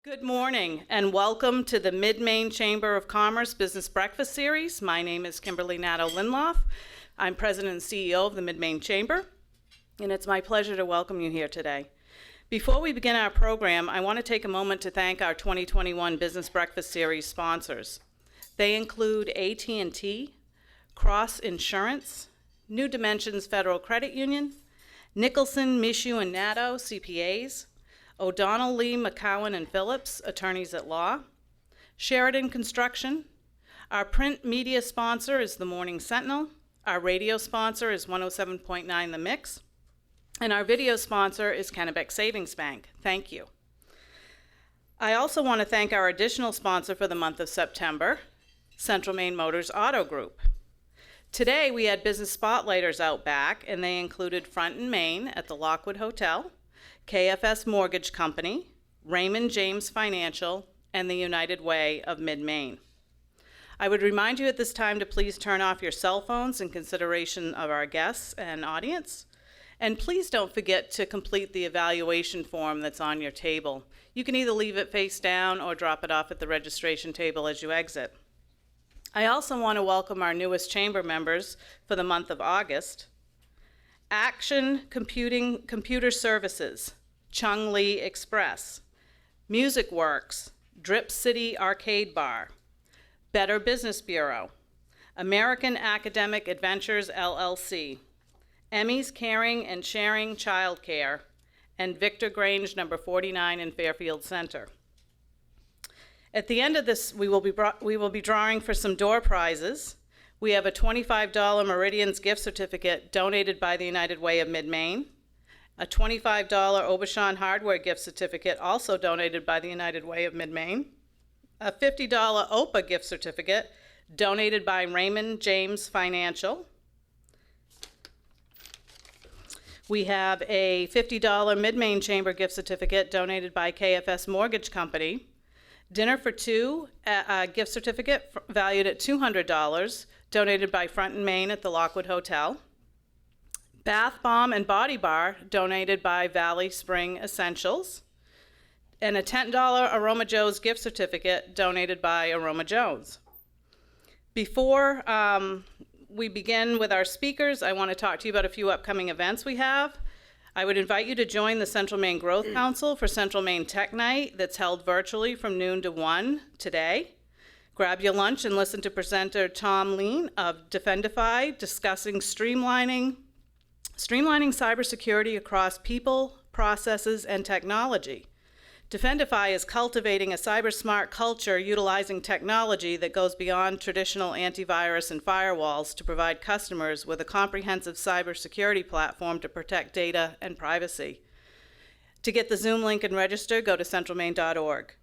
Good morning and welcome to the Mid-Maine Chamber of Commerce Business Breakfast Series. My name is Kimberly Nadeau-Lindloff. I'm President and CEO of the Mid-Maine Chamber, and it's my pleasure to welcome you here today. Before we begin our program, I want to take a moment to thank our 2021 Business Breakfast Series sponsors. They include AT&T, Cross Insurance, New Dimensions Federal Credit Union, Nicholson, Michoud and Nadeau, CPAs, O'Donnell, Lee, McCowan and Phillips, attorneys at law, Sheridan Construction. Our print media sponsor is the Morning Sentinel. Our radio sponsor is 107.9 The Mix. And our video sponsor is Kennebec Savings Bank. Thank you. I also want to thank our additional sponsor for the month of September, Central Maine Motors Auto Group. Today we had business spotlighters out back, and they included Front and Main at the Lockwood Hotel, KFS Mortgage Company, Raymond James Financial, and the United Way of Mid-Maine. I would remind you at this time to please turn off your cell phones in consideration of our guests and audience. And please don't forget to complete the evaluation form that's on your table. You can either leave it face down or drop it off at the registration table as you exit. I also want to welcome our newest chamber members for the month of August. Action Computer Services, Chung Lee Express, Music Works, Drip City Arcade Bar, Better Business Bureau, American Academic Adventures LLC, Emmy's Caring and Sharing Childcare, and Victor Grange number 49 in Fairfield Center. At the end of this, we will be drawing for some door prizes. We have a $25 Meridian's gift certificate donated by the United Way of Mid-Maine, a $25 Aubuchon Hardware gift certificate also donated by the United Way of Mid-Maine, a $50 OPA gift certificate donated by Raymond James Financial. We have a $50 Mid-Maine Chamber gift certificate donated by KFS Mortgage Company, Dinner for Two, a gift certificate valued at $200, donated by Front and Main at the Lockwood Hotel. Bath Bomb and Body Bar, donated by Valley Spring Essentials. And a $10 Aroma Joe's gift certificate, donated by Aroma Joe's. Before we begin with our speakers, I want to talk to you about a few upcoming events we have. I would invite you to join the Central Maine Growth Council for Central Maine Tech Night that's held virtually from noon to 1 today. Grab your lunch and listen to presenter Tom Lean of Defendify discussing streamlining cybersecurity across people, processes, and technology. Defendify is cultivating a cyber-smart culture utilizing technology that goes beyond traditional antivirus and firewalls to provide customers with a comprehensive cybersecurity platform to protect data and privacy. To get the Zoom link and register, go to centralmaine.org.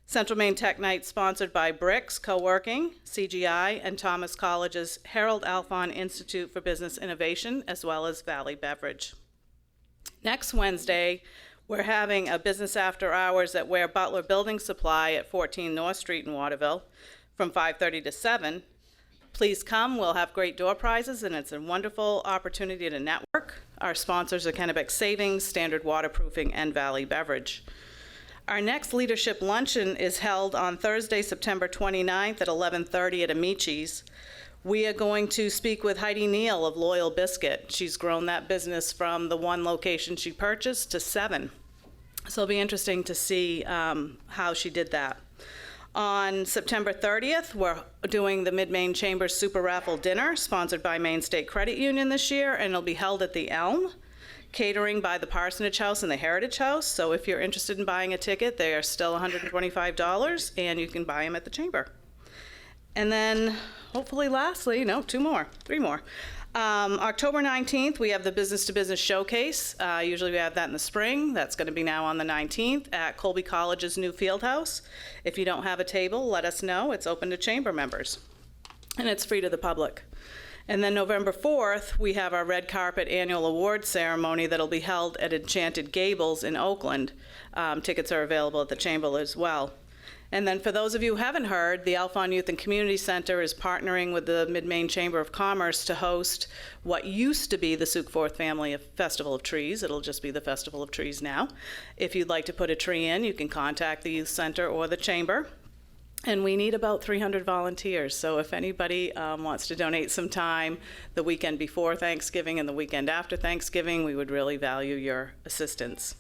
Central Maine Tech Night sponsored by Bricks Co-working, CGI, and Thomas College's Harold Alphon Institute for Business Innovation, as well as Valley Beverage. Next Wednesday, we're having a business after hours at Ware Butler Building Supply at 14 North Street in Waterville from 5:30 to 7. Please come, we'll have great door prizes, and it's a wonderful opportunity to network. Our sponsors are Kennebec Savings, Standard Waterproofing, and Valley Beverage. Our next leadership luncheon is held on Thursday, September 29th at 11:30 at Amici's. We are going to speak with Heidi Neal of Loyal Biscuit. She's grown that business from the one location she purchased to 7. So it'll be interesting to see how she did that. On September 30th, we're doing the Mid-Maine Chamber Super Raffle Dinner, sponsored by Maine State Credit Union this year, and it'll be held at the Elm, catering by the Parsonage House and the Heritage House. So if you're interested in buying a ticket, they are still $125, and you can buy them at the Chamber. And then, hopefully lastly, three more. October 19th, we have the Business to Business Showcase. Usually we have that in the spring. That's going to be now on the 19th at Colby College's new field house. If you don't have a table, let us know. It's open to chamber members, and it's free to the public. And then November 4th, we have our red carpet annual awards ceremony that'll be held at Enchanted Gables in Oakland. Tickets are available at the chamber as well. And then for those of you who haven't heard, the Alphon Youth and Community Center is partnering with the Mid-Maine Chamber of Commerce to host what used to be the Sioux Forth Family Festival of Trees. It'll just be the Festival of Trees now. If you'd like to put a tree in, you can contact the Youth Center or the Chamber. And we need about 300 volunteers, so if anybody wants to donate some time the weekend before Thanksgiving and the weekend after Thanksgiving, we would really value your assistance.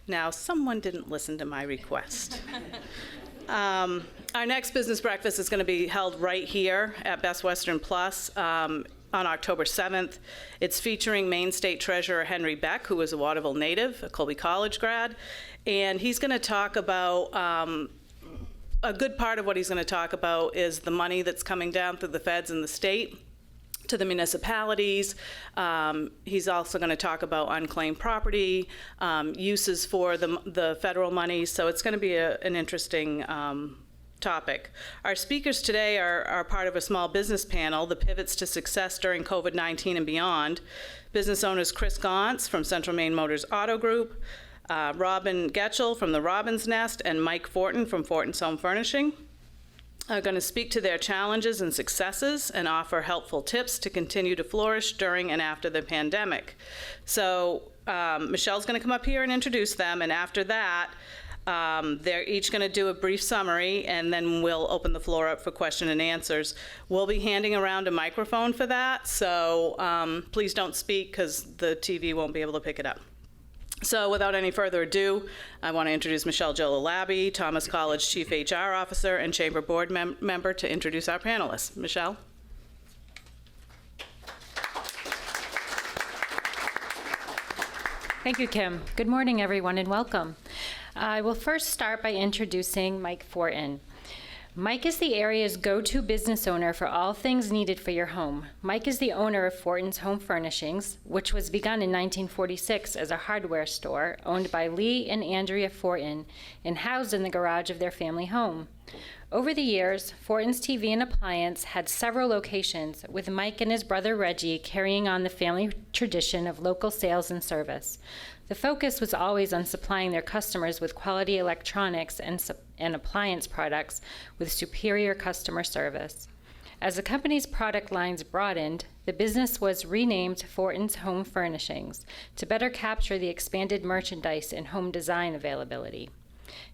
Now, someone didn't listen to my request. Our next business breakfast is going to be held right here at Best Western Plus on October 7th. It's featuring Maine State Treasurer Henry Beck, who is a Waterville native, a Colby College grad, and he's going to talk about a good part of what he's going to talk about is the money that's coming down through the feds and the state to the municipalities. He's also going to talk about unclaimed property, uses for the federal money, so it's going to be an interesting topic. Our speakers today are part of a small business panel, the Pivots to Success During COVID-19 and Beyond. Business owners Chris Gauntz from Central Maine Motors Auto Group, Robin Getchell from the Robin's Nest, and Mike Fortin from Fortin's Home Furnishing are going to speak to their challenges and successes and offer helpful tips to continue to flourish during and after the pandemic. So Michelle's going to come up here and introduce them, and after that, they're each going to do a brief summary, and then we'll open the floor up for question and answers. We'll be handing around a microphone for that, so please don't speak because the TV won't be able to pick it up. So without any further ado, I want to introduce Michelle Jolalabi, Thomas College Chief HR Officer and Chamber Board member, to introduce our panelists. Michelle? Thank you, Kim. Good morning, everyone, and welcome. I will first start by introducing Mike Fortin. Mike is the area's go-to business owner for all things needed for your home. Mike is the owner of Fortin's Home Furnishings, which was begun in 1946 as a hardware store owned by Lee and Andrea Fortin and housed in the garage of their family home. Over the years, Fortin's TV and Appliance had several locations, with Mike and his brother Reggie carrying on the family tradition of local sales and service. The focus was always on supplying their customers with quality electronics and appliance products with superior customer service. As the company's product lines broadened, the business was renamed Fortin's Home Furnishings to better capture the expanded merchandise and home design availability.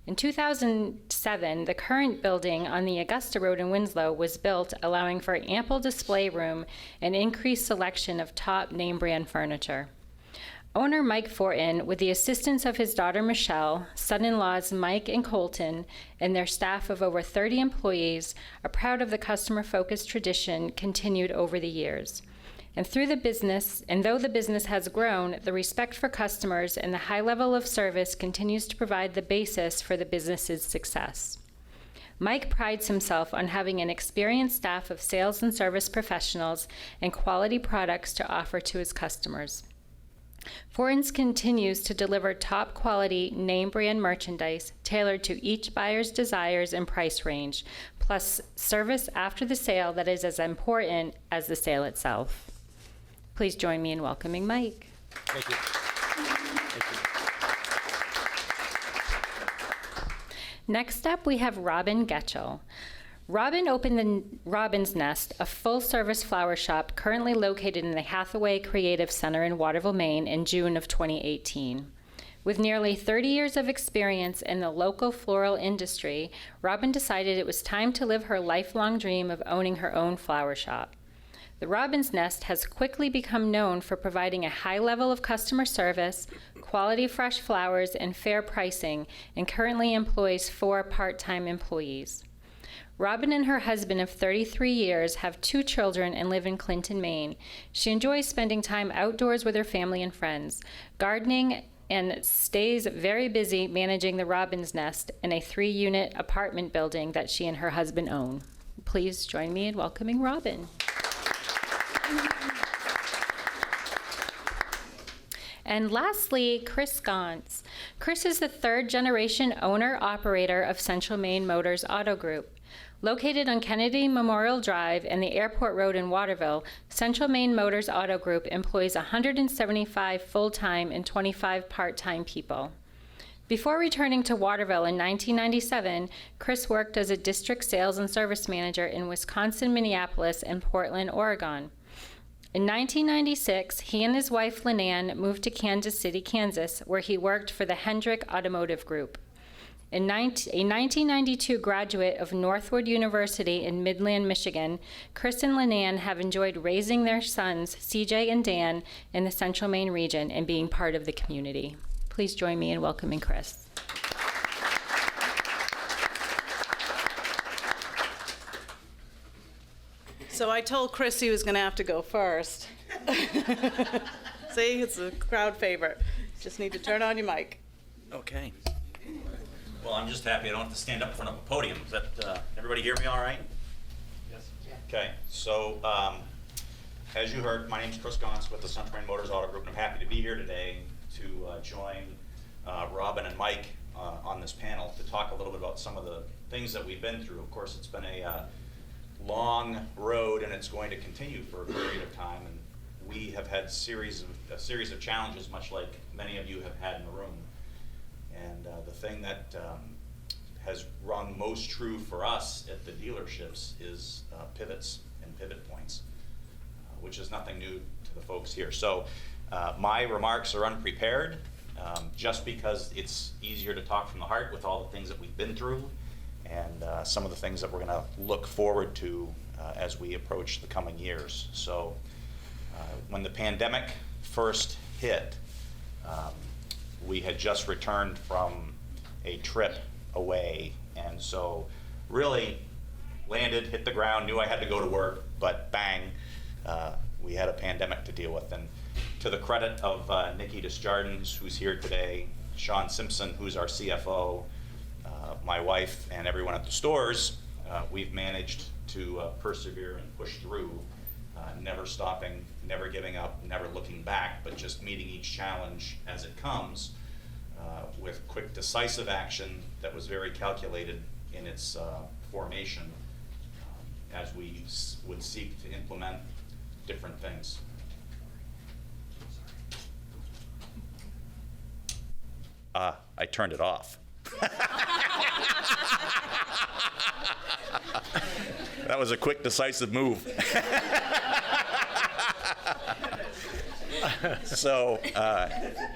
In 2007, the current building on the Augusta Road in Winslow was built, allowing for ample display room and increased selection of top name brand furniture. Owner Mike Fortin, with the assistance of his daughter Michelle, son-in-laws Mike and Colton, and their staff of over 30 employees, are proud of the customer-focused tradition continued over the years. And though the business has grown, the respect for customers and the high level of service continues to provide the basis for the business's success. Mike prides himself on having an experienced staff of sales and service professionals and quality products to offer to his customers. Fortin's continues to deliver top quality name brand merchandise tailored to each buyer's desires and price range, plus service after the sale that is as important as the sale itself. Please join me in welcoming Mike. Thank you. Next up, we have Robin Getchell. Robin opened the Robin's Nest, a full-service flower shop currently located in the Hathaway Creative Center in Waterville, Maine, in June of 2018. With nearly 30 years of experience in the local floral industry, Robin decided it was time to live her lifelong dream of owning her own flower shop. The Robin's Nest has quickly become known for providing a high level of customer service, quality fresh flowers, and fair pricing, and currently employs 4 part-time employees. Robin and her husband of 33 years have 2 children and live in Clinton, Maine. She enjoys spending time outdoors with her family and friends, gardening, and stays very busy managing the Robin's Nest in a 3-unit apartment building that she and her husband own. Please join me in welcoming Robin. And lastly, Chris Gauntz. Chris is the 3rd-generation owner-operator of Central Maine Motors Auto Group. Located on Kennedy Memorial Drive and the Airport Road in Waterville, Central Maine Motors Auto Group employs 175 full-time and 25 part-time people. Before returning to Waterville in 1997, Chris worked as a district sales and service manager in Wisconsin, Minneapolis, and Portland, Oregon. In 1996, he and his wife, Linan, moved to Kansas City, Kansas, where he worked for the Hendrick Automotive Group. A 1992 graduate of Northwood University in Midland, Michigan, Chris and Linan have enjoyed raising their sons, CJ and Dan, in the Central Maine region and being part of the community. Please join me in welcoming Chris. So I told Chris he was going to have to go first. See, it's a crowd favorite. Just need to turn on your mic. Okay. Well, I'm just happy I don't have to stand up in front of a podium. Is that, everybody hear me all right? Yes. Okay, so as you heard, my name's Chris Gons with the Central Maine Motors Auto Group, and I'm happy to be here today to join Robin and Mike on this panel to talk a little bit about some of the things that we've been through. Of course, it's been a long road, and it's going to continue for a period of time, and we have had a series of challenges, much like many of you have had in the room. And the thing that has rung most true for us at the dealerships is pivots and pivot points, which is nothing new to the folks here. So my remarks are unprepared, just because it's easier to talk from the heart with all the things that we've been through and some of the things that we're going to look forward to as we approach the coming years. So when the pandemic first hit, we had just returned from a trip away, and so really landed, hit the ground, knew I had to go to work, but bang, we had a pandemic to deal with. And to the credit of Nikki Desjardins, who's here today, Sean Simpson, who's our CFO, my wife, and everyone at the stores, we've managed to persevere and push through, never stopping, never giving up, never looking back, but just meeting each challenge as it comes with quick, decisive action that was very calculated in its formation as we would seek to implement different things. I turned it off. That was a quick, decisive move. So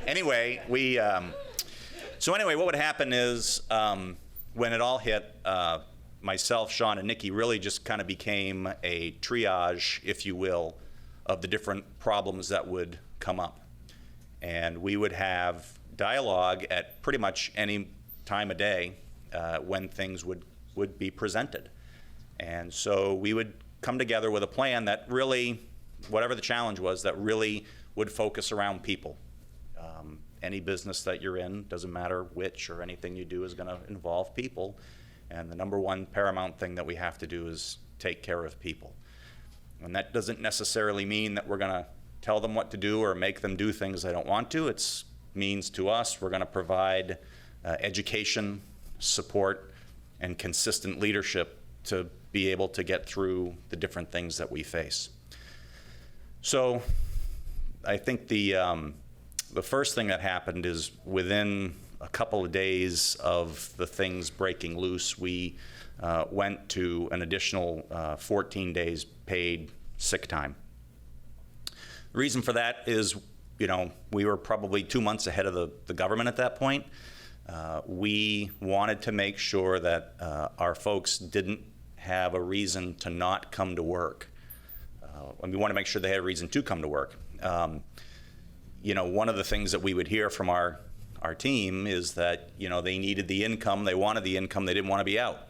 anyway, what would happen is when it all hit, myself, Sean, and Nikki really just kind of became a triage, if you will, of the different problems that would come up. And we would have dialogue at pretty much any time of day when things would be presented. And so we would come together with a plan that really, whatever the challenge was, that really would focus around people. Any business that you're in, doesn't matter which or anything you do, is going to involve people. And the number one paramount thing that we have to do is take care of people. And that doesn't necessarily mean that we're going to tell them what to do or make them do things they don't want to. It means to us we're going to provide education, support, and consistent leadership to be able to get through the different things that we face. So I think the first thing that happened is within a couple of days of the things breaking loose, we went to an additional 14 days paid sick time. The reason for that is, we were probably 2 months ahead of the government at that point. We wanted to make sure that our folks didn't have a reason to not come to work. And we want to make sure they had a reason to come to work. One of the things that we would hear from our team is that, they needed the income, they wanted the income, they didn't want to be out.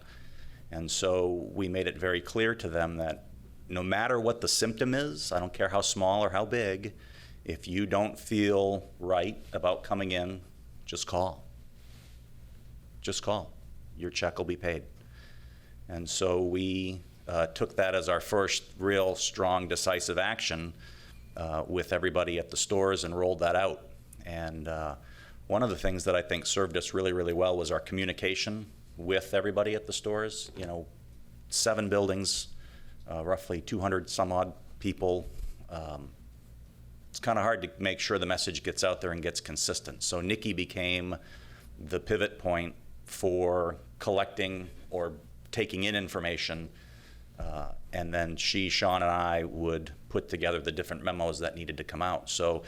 And so we made it very clear to them that no matter what the symptom is, I don't care how small or how big, if you don't feel right about coming in, just call. Just call. Your check will be paid. And so we took that as our first real strong, decisive action with everybody at the stores and rolled that out. And one of the things that I think served us really, really well was our communication with everybody at the stores. 7 buildings, roughly 200 some odd people. It's kind of hard to make sure the message gets out there and gets consistent. So Nikki became the pivot point for collecting or taking in information, and then Sean, and I would put together the different memos that needed to come out. So,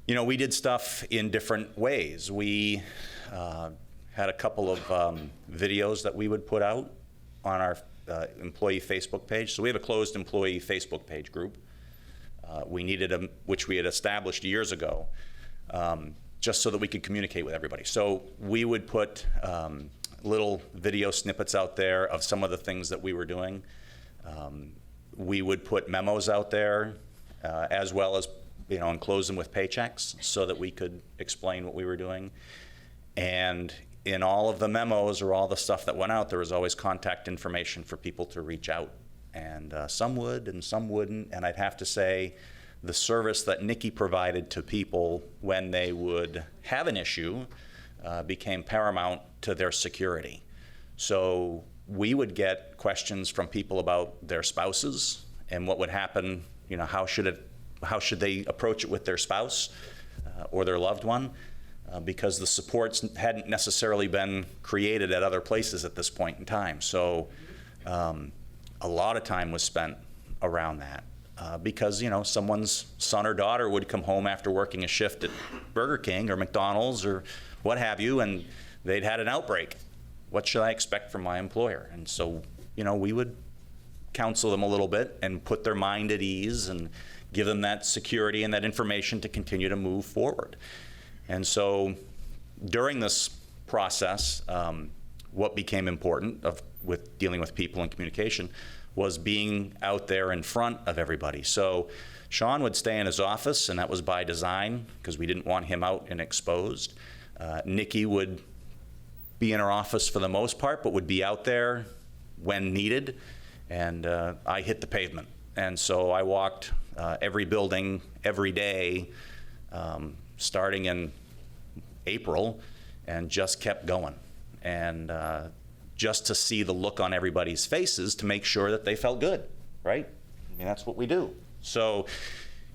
you know, we did stuff in different ways. We had a couple of videos that we would put out on our employee Facebook page. So we have a closed employee Facebook page group. We needed them, which we had established years ago, just so that we could communicate with everybody. So we would put little video snippets out there of some of the things that we were doing. We would put memos out there, as well as, you know, enclose them with paychecks so that we could explain what we were doing. And in all of the memos or all the stuff that went out, there was always contact information for people to reach out. And some would and some wouldn't. And I'd have to say the service that Nikki provided to people when they would have an issue became paramount to their security. So we would get questions from people about their spouses and what would happen, you know, how should they approach it with their spouse or their loved one, because the supports hadn't necessarily been created at other places at this point in time. So a lot of time was spent around that because, you know, someone's son or daughter would come home after working a shift at Burger King or McDonald's or what have you, and they'd had an outbreak. What should I expect from my employer? And so, you know, we would counsel them a little bit and put their mind at ease and give them that security and that information to continue to move forward. And so during this process, what became important with dealing with people and communication was being out there in front of everybody. So Sean would stay in his office, and that was by design because we didn't want him out and exposed. Nikki would be in her office for the most part, but would be out there when needed. And I hit the pavement. And so I walked every building every day, starting in April, and just kept going. And just to see the look on everybody's faces to make sure that they felt good, right? I mean, that's what we do. So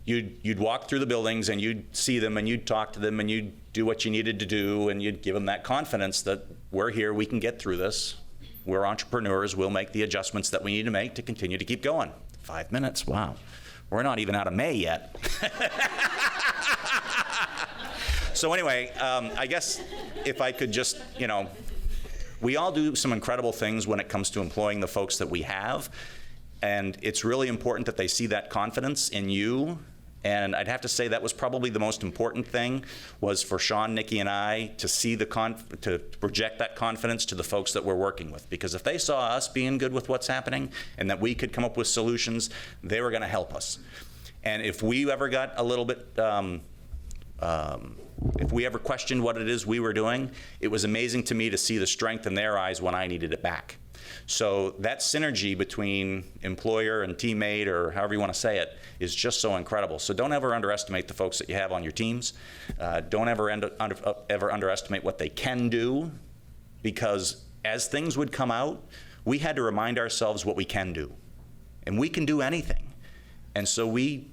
you'd walk through the buildings and you'd see them and you'd talk to them and you'd do what you needed to do, and you'd give them that confidence that we're here, we can get through this. We're entrepreneurs, we'll make the adjustments that we need to make to continue to keep going. 5 minutes, wow. We're not even out of May yet. So anyway, I guess if I could just, you know, we all do some incredible things when it comes to employing the folks that we have, and it's really important that they see that confidence in you. And I'd have to say that was probably the most important thing, was for Sean, Nikki, and I to see to project that confidence to the folks that we're working with. Because if they saw us being good with what's happening and that we could come up with solutions, they were going to help us. And if we ever got a little bit, if we ever questioned what it is we were doing, it was amazing to me to see the strength in their eyes when I needed it back. So that synergy between employer and teammate, or however you want to say it, is just so incredible. So don't ever underestimate the folks that you have on your teams. Don't ever underestimate what they can do, because as things would come out, we had to remind ourselves what we can do. And we can do anything. And so we've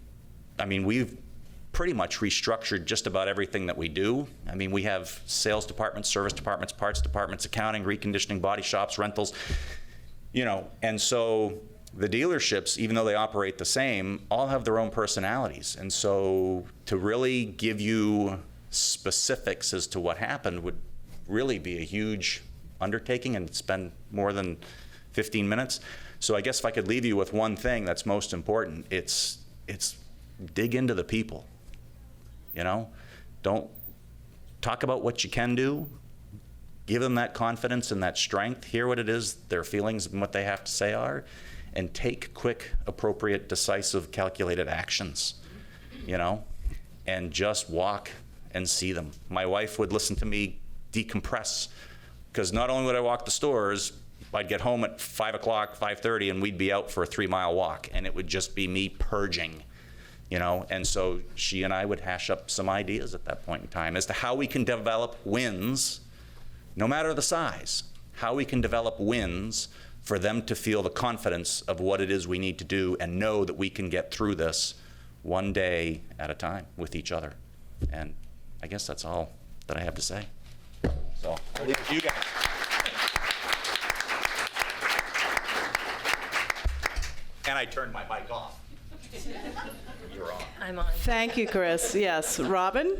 pretty much restructured just about everything that we do. I mean, we have sales departments, service departments, parts departments, accounting, reconditioning, body shops, rentals, you know. And so the dealerships, even though they operate the same, all have their own personalities. And so to really give you specifics as to what happened would really be a huge undertaking and spend more than 15 minutes. So I guess if I could leave you with one thing that's most important, it's dig into the people. You know, don't talk about what you can do. Give them that confidence and that strength. Hear what it is, their feelings and what they have to say are, and take quick, appropriate, decisive, calculated actions, you know, and just walk and see them. My wife would listen to me decompress, because not only would I walk the stores, I'd get home at 5 o'clock, 5:30, and we'd be out for a 3-mile walk, and it would just be me purging. You know, and so she and I would hash up some ideas at that point in time as to how we can develop wins, no matter the size, how we can develop wins for them to feel the confidence of what it is we need to do and know that we can get through this one day at a time with each other. And I guess that's all that I have to say. So I'll leave it to you guys. And I turned my mic off. You're on. I'm on. Thank you, Chris. Yes, Robin?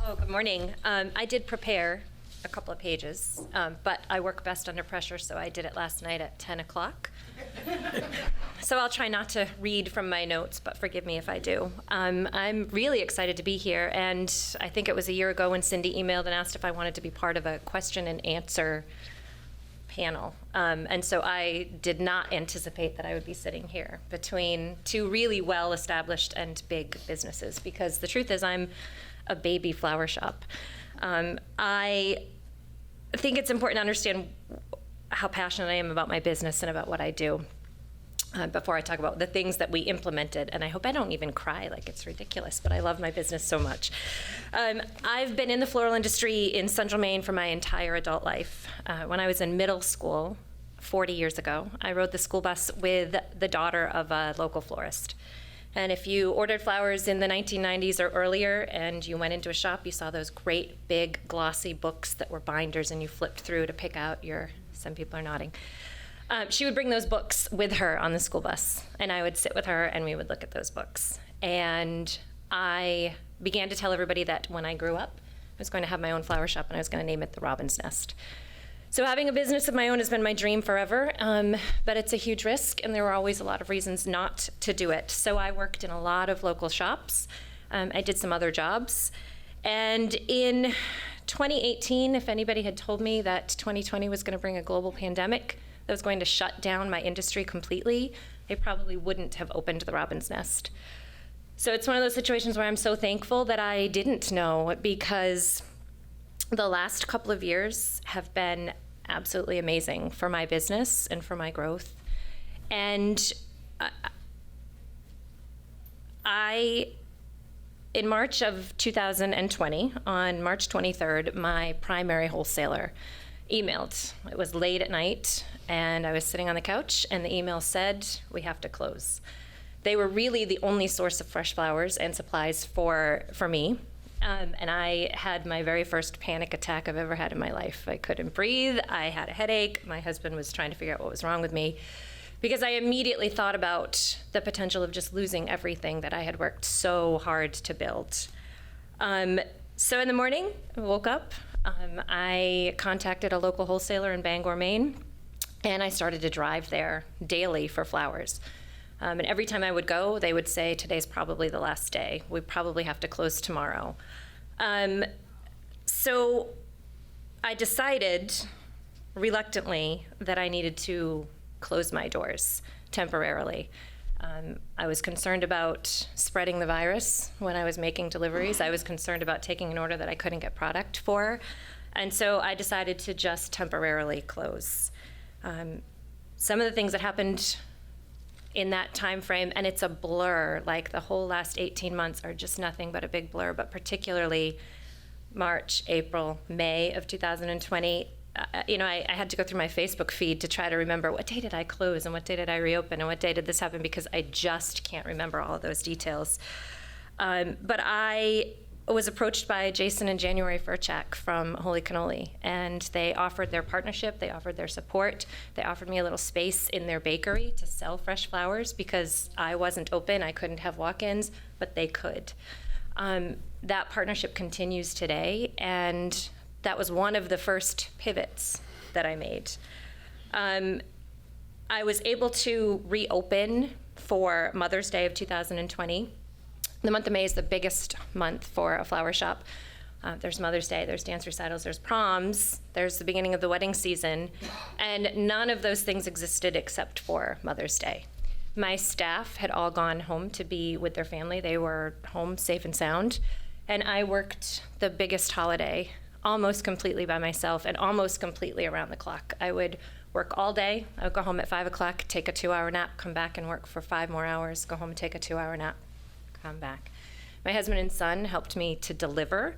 Oh, good morning. I did prepare a couple of pages, but I work best under pressure, so I did it last night at 10 o'clock. So I'll try not to read from my notes, but forgive me if I do. I'm really excited to be here, and I think it was a year ago when Cindy emailed and asked if I wanted to be part of a question and answer panel. And so I did not anticipate that I would be sitting here between two really well-established and big businesses, because the truth is I'm a baby flower shop. I think it's important to understand how passionate I am about my business and about what I do before I talk about the things that we implemented. And I hope I don't even cry, like it's ridiculous, but I love my business so much. I've been in the floral industry in Central Maine for my entire adult life. When I was in middle school 40 years ago, I rode the school bus with the daughter of a local florist. And if you ordered flowers in the 1990s or earlier and you went into a shop, you saw those great big glossy books that were binders and you flipped through to pick out your, some people are nodding. She would bring those books with her on the school bus, and I would sit with her and we would look at those books. And I began to tell everybody that when I grew up, I was going to have my own flower shop and I was going to name it the Robin's Nest. So having a business of my own has been my dream forever, but it's a huge risk, and there were always a lot of reasons not to do it. So I worked in a lot of local shops. I did some other jobs. And in 2018, if anybody had told me that 2020 was going to bring a global pandemic that was going to shut down my industry completely, they probably wouldn't have opened the Robin's Nest. So it's one of those situations where I'm so thankful that I didn't know, because the last couple of years have been absolutely amazing for my business and for my growth. And in March of 2020, on March 23rd, my primary wholesaler emailed. It was late at night, and I was sitting on the couch, and the email said, "We have to close." They were really the only source of fresh flowers and supplies for me. And I had my very first panic attack I've ever had in my life. I couldn't breathe. I had a headache. My husband was trying to figure out what was wrong with me, because I immediately thought about the potential of just losing everything that I had worked so hard to build. So in the morning, I woke up. I contacted a local wholesaler in Bangor, Maine, and I started to drive there daily for flowers. And every time I would go, they would say, "Today's probably the last day. We probably have to close tomorrow." So I decided reluctantly that I needed to close my doors temporarily. I was concerned about spreading the virus when I was making deliveries. I was concerned about taking an order that I couldn't get product for. And so I decided to just temporarily close. Some of the things that happened in that time frame, and it's a blur, like the whole last 18 months are just nothing but a big blur, but particularly March, April, May of 2020, I had to go through my Facebook feed to try to remember what day did I close and what day did I reopen and what day did this happen, because I just can't remember all of those details. But I was approached by Jason in January for a check from Holy Cannoli, and they offered their partnership, they offered their support, they offered me a little space in their bakery to sell fresh flowers, because I wasn't open, I couldn't have walk-ins, but they could. That partnership continues today, and that was one of the first pivots that I made. I was able to reopen for Mother's Day of 2020. The month of May is the biggest month for a flower shop. There's Mother's Day, there's dance recitals, there's proms, there's the beginning of the wedding season, and none of those things existed except for Mother's Day. My staff had all gone home to be with their family. They were home safe and sound, and I worked the biggest holiday almost completely by myself and almost completely around the clock. I would work all day. I would go home at 5 o'clock, take a 2-hour nap, come back and work for 5 more hours, go home and take a 2-hour nap, come back. My husband and son helped me to deliver,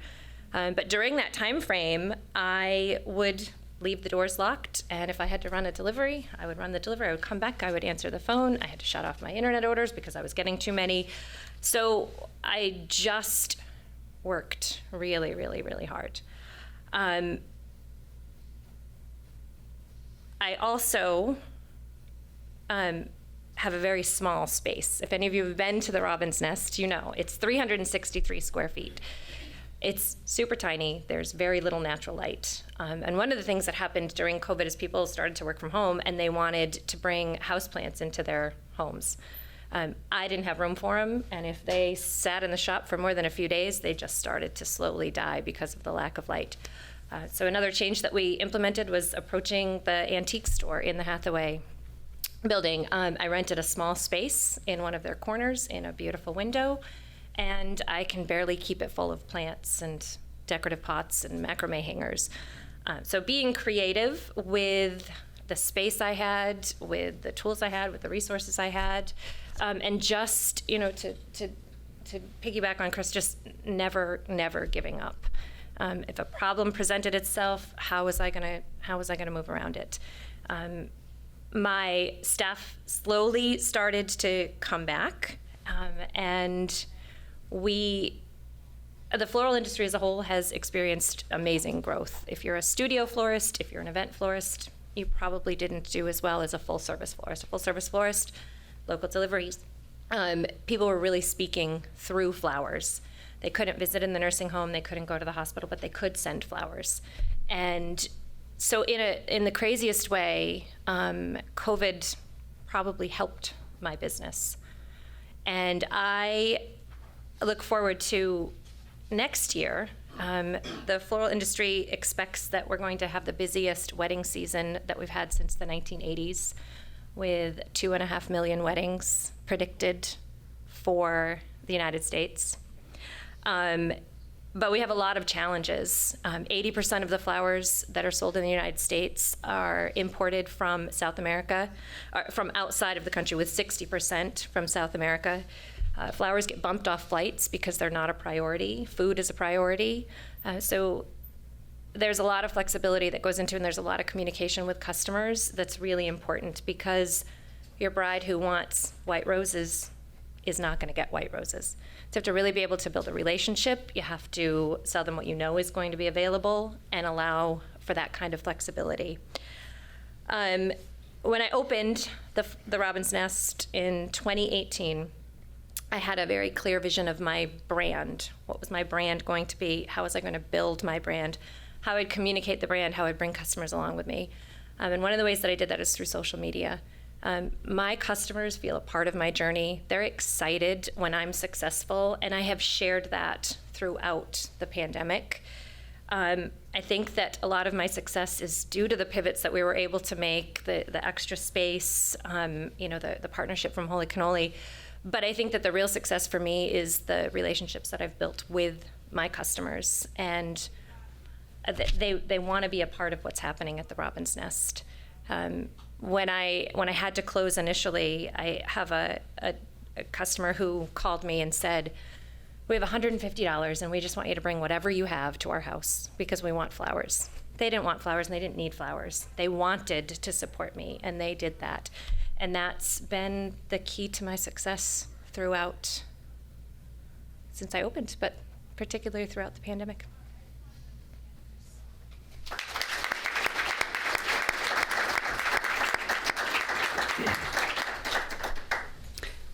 but during that time frame, I would leave the doors locked, and if I had to run a delivery, I would run the delivery. I would come back, I would answer the phone. I had to shut off my internet orders because I was getting too many. So I just worked really, really, really hard. I also have a very small space. If any of you have been to the Robin's Nest, you know it's 363 square feet. It's super tiny. There's very little natural light. And one of the things that happened during COVID is people started to work from home and they wanted to bring houseplants into their homes. I didn't have room for them, and if they sat in the shop for more than a few days, they just started to slowly die because of the lack of light. So another change that we implemented was approaching the antique store in the Hathaway building. I rented a small space in one of their corners in a beautiful window, and I can barely keep it full of plants and decorative pots and macrame hangers. So being creative with the space I had, with the tools I had, with the resources I had, and just, you know, to piggyback on Chris, just never giving up. If a problem presented itself, how was I gonna move around it? My staff slowly started to come back, and the floral industry as a whole has experienced amazing growth. If you're a studio florist, if you're an event florist, you probably didn't do as well as a full-service florist. A full-service florist, local deliveries. People were really speaking through flowers. They couldn't visit in the nursing home, they couldn't go to the hospital, but they could send flowers. And so in the craziest way, COVID probably helped my business. And I look forward to next year. The floral industry expects that we're going to have the busiest wedding season that we've had since the 1980s, with 2.5 million weddings predicted for the United States. But we have a lot of challenges. 80% of the flowers that are sold in the United States are imported from South America, from outside of the country, with 60% from South America. Flowers get bumped off flights because they're not a priority. Food is a priority. So there's a lot of flexibility that goes into it, and there's a lot of communication with customers that's really important, because your bride who wants white roses is not going to get white roses. So you have to really be able to build a relationship. You have to sell them what you know is going to be available and allow for that kind of flexibility. When I opened the Robin's Nest in 2018, I had a very clear vision of my brand. What was my brand going to be? How was I going to build my brand? How I'd communicate the brand, how I'd bring customers along with me. And one of the ways that I did that is through social media. My customers feel a part of my journey. They're excited when I'm successful, and I have shared that throughout the pandemic. I think that a lot of my success is due to the pivots that we were able to make, the extra space, the partnership from Holy Cannoli. But I think that the real success for me is the relationships that I've built with my customers, and they want to be a part of what's happening at the Robin's Nest. When I had to close initially, I have a customer who called me and said, "We have $150 and we just want you to bring whatever you have to our house because we want flowers." They didn't want flowers and they didn't need flowers. They wanted to support me, and they did that. And that's been the key to my success throughout, since I opened, but particularly throughout the pandemic.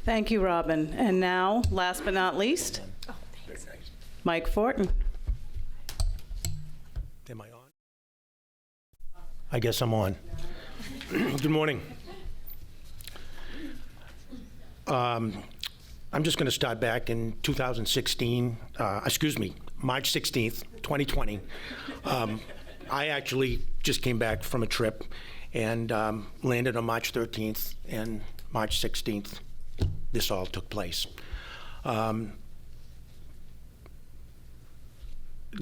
Thank you, Robin. And now, last but not least, Mike Fortin. Am I on? I guess I'm on. Good morning. I'm just going to start back in 2016, March 16th, 2020. I actually just came back from a trip and landed on March 13th, and March 16th, this all took place.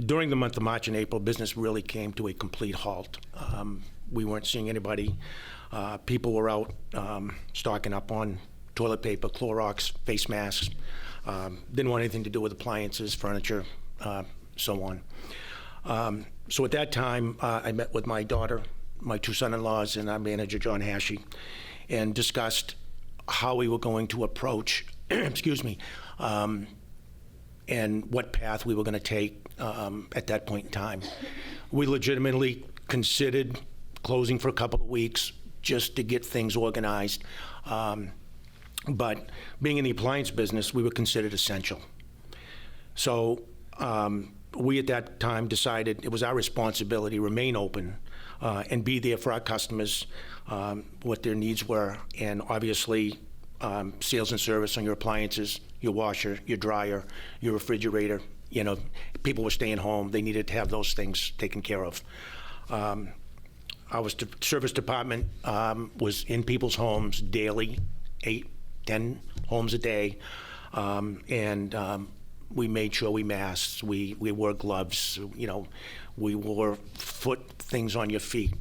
During the month of March and April, business really came to a complete halt. We weren't seeing anybody. People were out stocking up on toilet paper, Clorox, face masks. Didn't want anything to do with appliances, furniture, so on. So at that time, I met with my daughter, my two son-in-laws, and our manager, John Hashey, and discussed how we were going to approach, and what path we were going to take at that point in time. We legitimately considered closing for a couple of weeks just to get things organized. But being in the appliance business, we were considered essential. So we at that time decided it was our responsibility to remain open and be there for our customers, what their needs were, and obviously sales and service on your appliances, your washer, your dryer, your refrigerator. You know, people were staying home. They needed to have those things taken care of. Our service department was in people's homes daily, 8, 10 homes a day, and we made sure we masked, we wore gloves, you know, we wore foot things on your feet.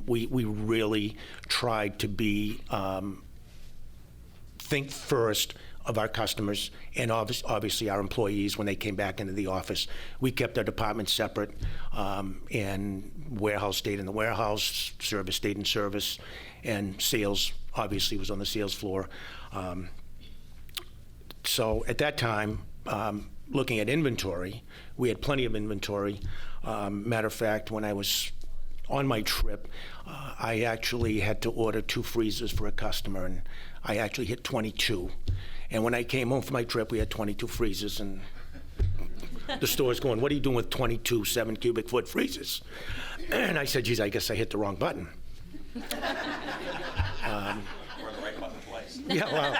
We really tried to be, think first of our customers and obviously our employees when they came back into the office. We kept our departments separate, and warehouse stayed in the warehouse, service stayed in service, and sales obviously was on the sales floor. So at that time, looking at inventory, we had plenty of inventory. Matter of fact, when I was on my trip, I actually had to order 2 freezers for a customer, and I actually hit 22. And when I came home from my trip, we had 22 freezers, and the store's going, "What are you doing with 22 7-cubic-foot freezers?" And I said, "Geez, I guess I hit the wrong button." Or the right button twice. Yeah, well,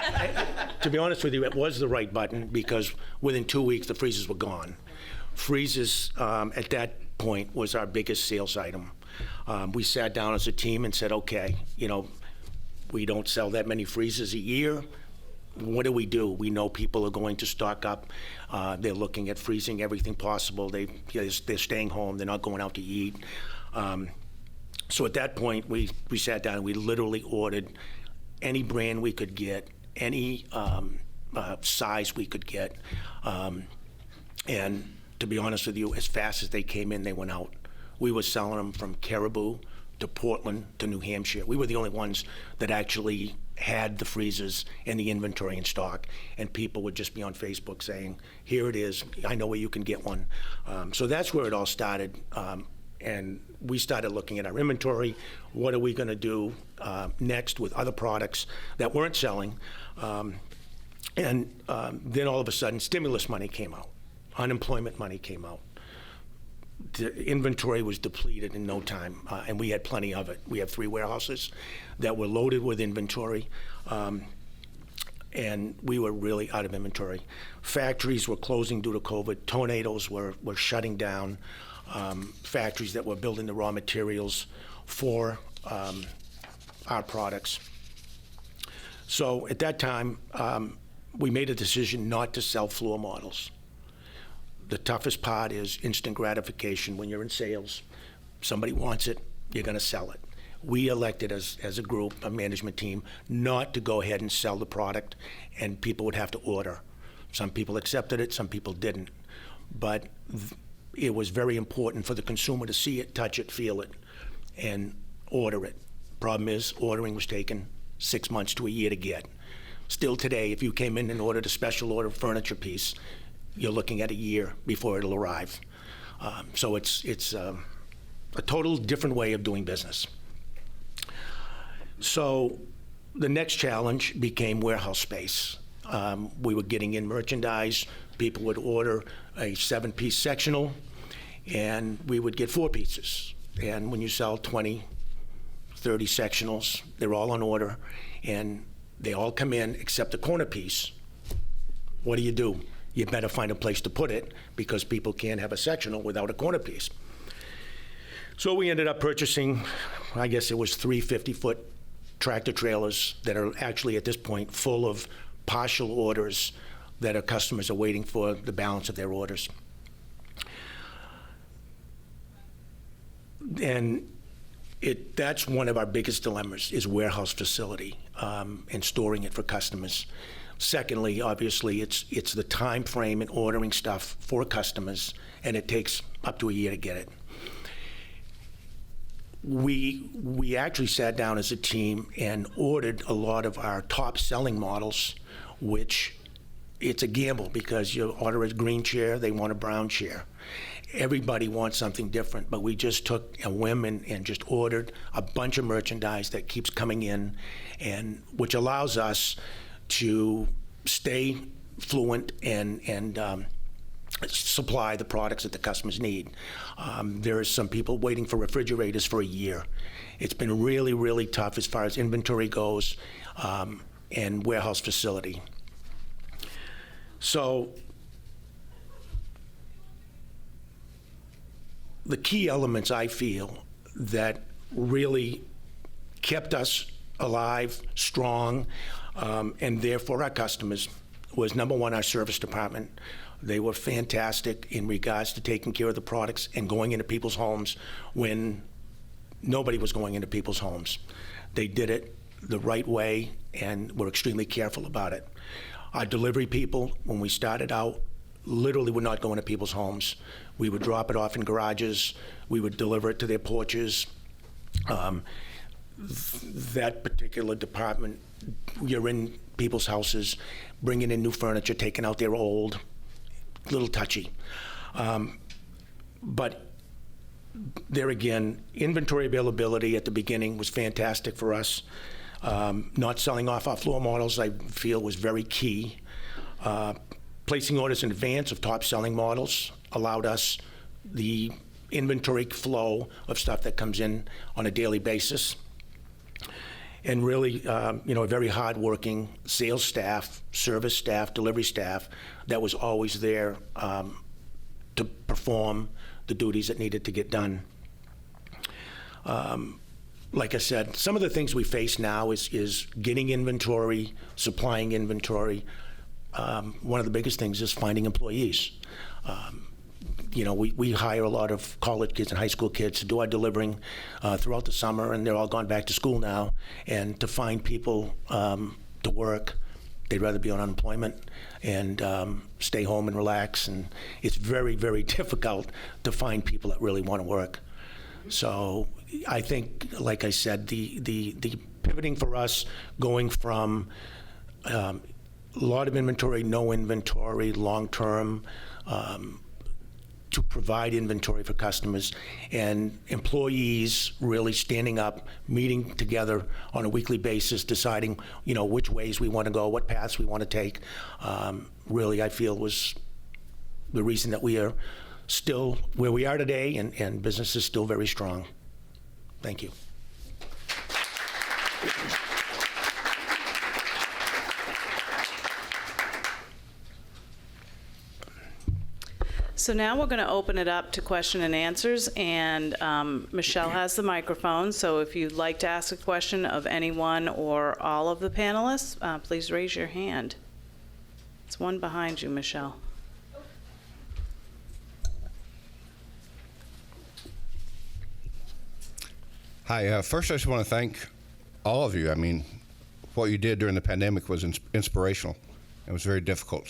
to be honest with you, it was the right button because within 2 weeks, the freezers were gone. Freezers, at that point, was our biggest sales item. We sat down as a team and said, okay, you know, we don't sell that many freezers a year. What do? We know people are going to stock up. They're looking at freezing everything possible. They're staying home. They're not going out to eat. So at that point, we sat down and we literally ordered any brand we could get, any size we could get. And to be honest with you, as fast as they came in, they went out. We were selling them from Caribou to Portland to New Hampshire. We were the only ones that actually had the freezers and the inventory in stock, and people would just be on Facebook saying, "Here it is, I know where you can get one." So that's where it all started, and we started looking at our inventory. What are we going to do next with other products that weren't selling? And then all of a sudden, stimulus money came out. Unemployment money came out. The inventory was depleted in no time, and we had plenty of it. We have 3 warehouses that were loaded with inventory, and we were really out of inventory. Factories were closing due to COVID. Tornadoes were shutting down factories that were building the raw materials for our products. So at that time, we made a decision not to sell floor models. The toughest part is instant gratification when you're in sales. Somebody wants it, you're going to sell it. We elected as a group, a management team, not to go ahead and sell the product, and people would have to order. Some people accepted it, some people didn't. But it was very important for the consumer to see it, touch it, feel it, and order it. Problem is, ordering was taking 6 months to a year to get. Still today, if you came in and ordered a special order furniture piece, you're looking at a year before it'll arrive. So it's a total different way of doing business. So the next challenge became warehouse space. We were getting in merchandise. People would order a 7-piece sectional, and we would get 4 pieces. And when you sell 20, 30 sectionals, they're all on order, and they all come in except the corner piece. What do? You better find a place to put it because people can't have a sectional without a corner piece. So we ended up purchasing, I guess it was 3 50-foot tractor trailers that are actually at this point full of partial orders that our customers are waiting for the balance of their orders. And that's one of our biggest dilemmas is warehouse facility and storing it for customers. Secondly, obviously, it's the time frame in ordering stuff for customers, and it takes up to a year to get it. We actually sat down as a team and ordered a lot of our top selling models, which it's a gamble because you order a green chair, they want a brown chair. Everybody wants something different, but we just took a whim and just ordered a bunch of merchandise that keeps coming in, and which allows us to stay fluent and supply the products that the customers need. There are some people waiting for refrigerators for a year. It's been really, really tough as far as inventory goes and warehouse facility. So the key elements I feel that really kept us alive, strong, and there for our customers was, number one, our service department. They were fantastic in regards to taking care of the products and going into people's homes when nobody was going into people's homes. They did it the right way and were extremely careful about it. Our delivery people, when we started out, literally were not going to people's homes. We would drop it off in garages. We would deliver it to their porches. That particular department, you're in people's houses, bringing in new furniture, taking out their old, little touchy. But there again, inventory availability at the beginning was fantastic for us. Not selling off our floor models, I feel, was very key. Placing orders in advance of top-selling models allowed us the inventory flow of stuff that comes in on a daily basis. And really, a very hard-working sales staff, service staff, delivery staff that was always there to perform the duties that needed to get done. Like I said, some of the things we face now is getting inventory, supplying inventory. One of the biggest things is finding employees. We hire a lot of college kids and high school kids to do our delivering throughout the summer, and they're all gone back to school now. And to find people to work, they'd rather be on unemployment and stay home and relax. And it's very, very difficult to find people that really want to work. So I think, like I said, the pivoting for us, going from a lot of inventory, no inventory, long-term, to provide inventory for customers, and employees really standing up, meeting together on a weekly basis, deciding, which ways we want to go, what paths we want to take, really, I feel, was the reason that we are still where we are today, and business is still very strong. Thank you. So now we're going to open it up to question and answers, and Michelle has the microphone, so if you'd like to ask a question of anyone or all of the panelists, please raise your hand. It's one behind you, Michelle. Hi, first I just want to thank all of you. I mean, what you did during the pandemic was inspirational. It was very difficult,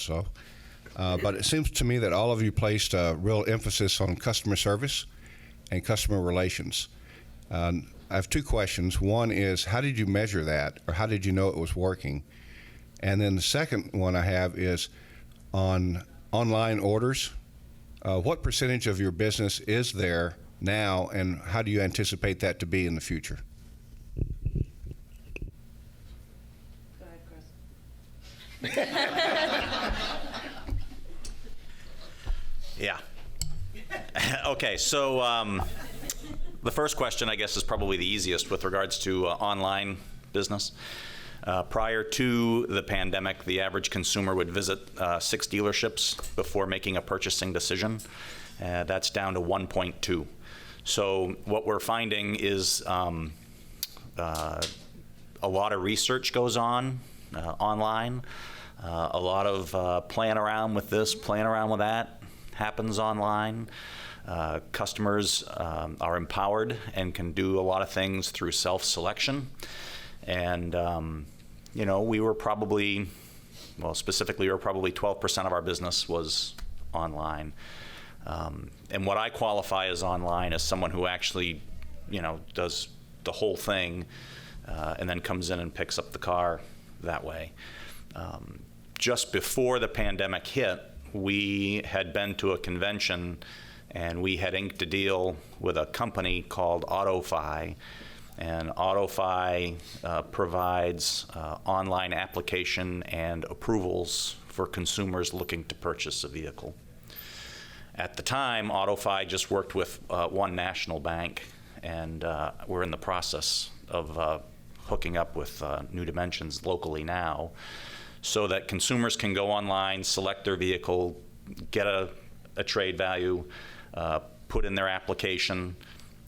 but it seems to me that all of you placed a real emphasis on customer service and customer relations. I have two questions. One is, how did you measure that, or how did you know it was working? And then the second one I have is on online orders. What percentage of your business is there now, and how do you anticipate that to be in the future? Go ahead, Chris. Yeah. Okay, so the first question, I guess, is probably the easiest with regards to online business. Prior to the pandemic, the average consumer would visit 6 dealerships before making a purchasing decision. That's down to 1.2. So what we're finding is a lot of research goes on online. A lot of playing around with this, playing around with that happens online. Customers are empowered and can do a lot of things through self-selection. And, we were probably, specifically, 12% of our business was online. And what I qualify as online is someone who actually, does the whole thing and then comes in and picks up the car that way. just before the pandemic hit, we had been to a convention and we had inked a deal with a company called AutoFi. And AutoFi provides online application and approvals for consumers looking to purchase a vehicle. At the time, AutoFi just worked with one national bank, and we're in the process of hooking up with New Dimensions locally now, so that consumers can go online, select their vehicle, get a trade value, put in their application,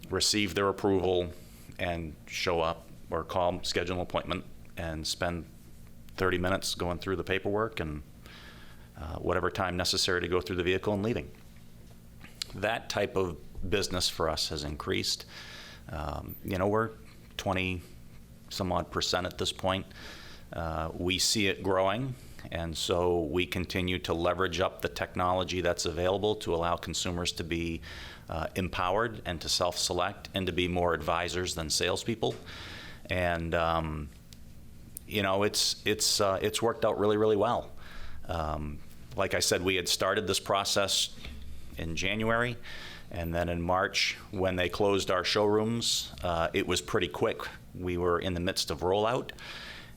receive their approval, and show up or call, schedule an appointment, and spend 30 minutes going through the paperwork and whatever time necessary to go through the vehicle and leaving. That type of business for us has increased. We're 20 some odd % at this point. We see it growing, and so we continue to leverage up the technology that's available to allow consumers to be empowered and to self-select and to be more advisors than salespeople. And it's worked out really, really well. Like I said, we had started this process in January, and then in March, when they closed our showrooms, it was pretty quick. We were in the midst of rollout,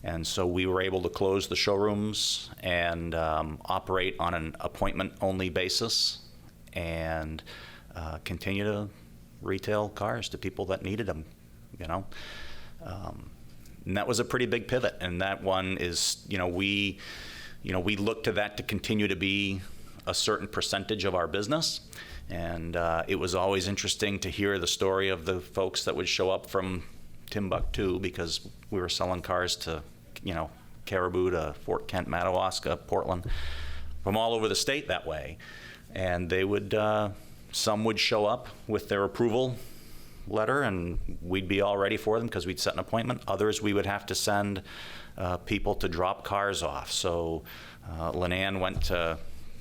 and so we were able to close the showrooms and operate on an appointment-only basis and continue to retail cars to people that needed them, And that was a pretty big pivot, and that one is, we look to that to continue to be a certain percentage of our business. And it was always interesting to hear the story of the folks that would show up from Timbuktu, because we were selling cars to, Caribou, to Fort Kent, Madawaska, Portland, from all over the state that way. And they would, some would show up with their approval letter, and we'd be all ready for them because we'd set an appointment. Others, we would have to send people to drop cars off. So Lenan went to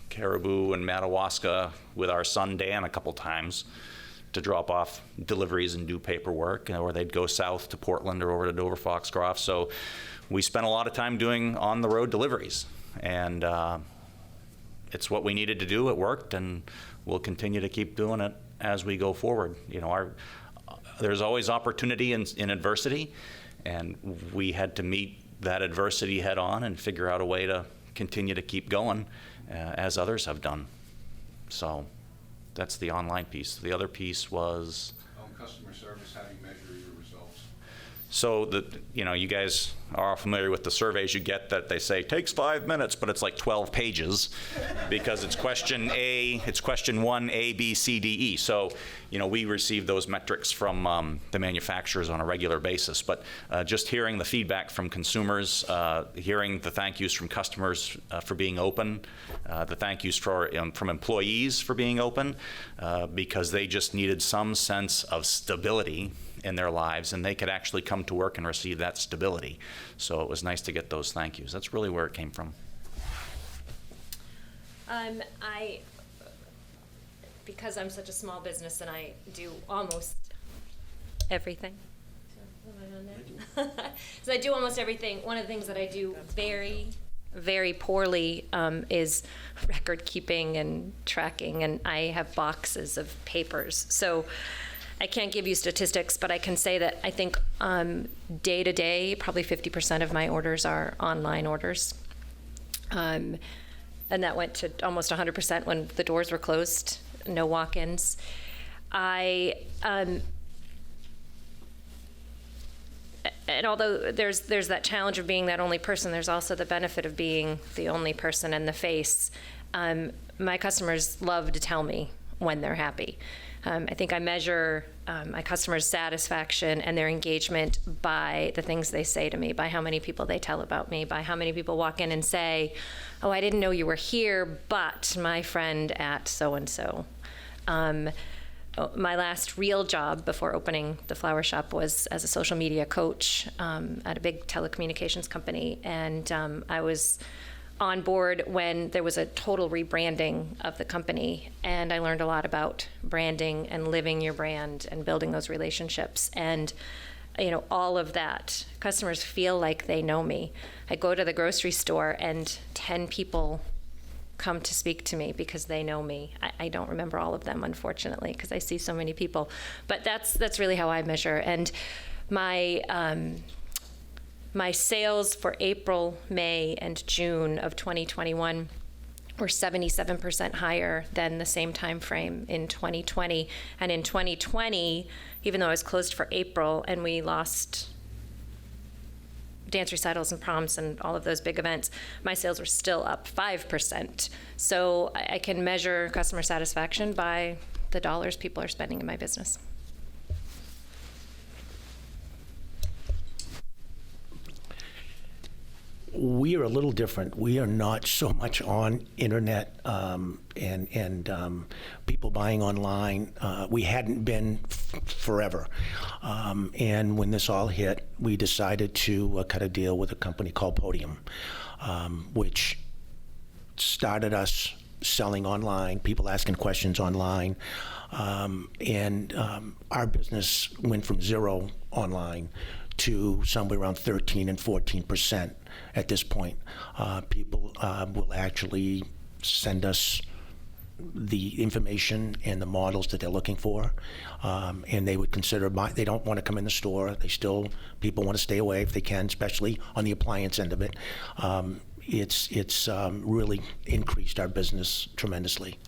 Caribou and Madawaska with our son Dan a couple times to drop off deliveries and do paperwork, or they'd go south to Portland or over to Dover Foxcroft. So we spent a lot of time doing on-the-road deliveries, and it's what we needed to do. It worked, and we'll continue to keep doing it as we go forward. There's always opportunity in adversity, and we had to meet that adversity head on and figure out a way to continue to keep going as others have done. So that's the online piece. The other piece was customer service. How do you measure your results? So you guys are all familiar with the surveys you get that they say takes 5 minutes, but it's like 12 pages because it's question 1, A, B, C, D, E. So, we receive those metrics from the manufacturers on a regular basis. But just hearing the feedback from consumers, hearing the thank yous from customers for being open, the thank yous from employees for being open, because they just needed some sense of stability in their lives, and they could actually come to work and receive that stability. So it was nice to get those thank yous. That's really where it came from. Because I'm such a small business and I do almost everything. So I do almost everything. One of the things that I do very, very poorly is record keeping and tracking, and I have boxes of papers. So I can't give you statistics, but I can say that I think day to day, probably 50% of my orders are online orders. And that went to almost 100% when the doors were closed, no walk-ins. And although there's that challenge of being that only person, there's also the benefit of being the only person in the face. My customers love to tell me when they're happy. I think I measure my customers' satisfaction and their engagement by the things they say to me, by how many people they tell about me, by how many people walk in and say, "Oh, I didn't know you were here, but my friend at so-and-so." My last real job before opening the flower shop was as a social media coach at a big telecommunications company, and I was on board when there was a total rebranding of the company, and I learned a lot about branding and living your brand and building those relationships. And all of that. Customers feel like they know me. I go to the grocery store and 10 people come to speak to me because they know me. I don't remember all of them, unfortunately, because I see so many people. But that's really how I measure. And my my sales for April, May, and June of 2021 were 77% higher than the same time frame in 2020. And in 2020, even though I was closed for April and we lost dance recitals and proms and all of those big events, my sales were still up 5%. So I can measure customer satisfaction by the dollars people are spending in my business. We are a little different. We are not so much on internet and people buying online. We hadn't been forever. And when this all hit, we decided to cut a deal with a company called Podium, which started us selling online, people asking questions online. And our business went from 0 online to somewhere around 13 and 14% at this point. People will actually send us the information and the models that they're looking for, and they would consider they don't want to come in the store. People want to stay away if they can, especially on the appliance end of it. It's really increased our business tremendously.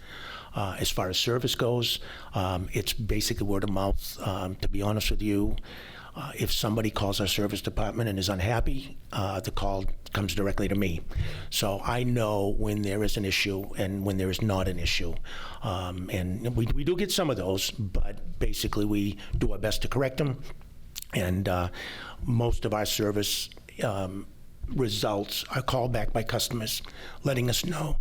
As far as service goes, it's basically word of mouth. To be honest with you, if somebody calls our service department and is unhappy, the call comes directly to me. So I know when there is an issue and when there is not an issue. And we do get some of those, but basically we do our best to correct them. And most of our service results are called back by customers letting us know,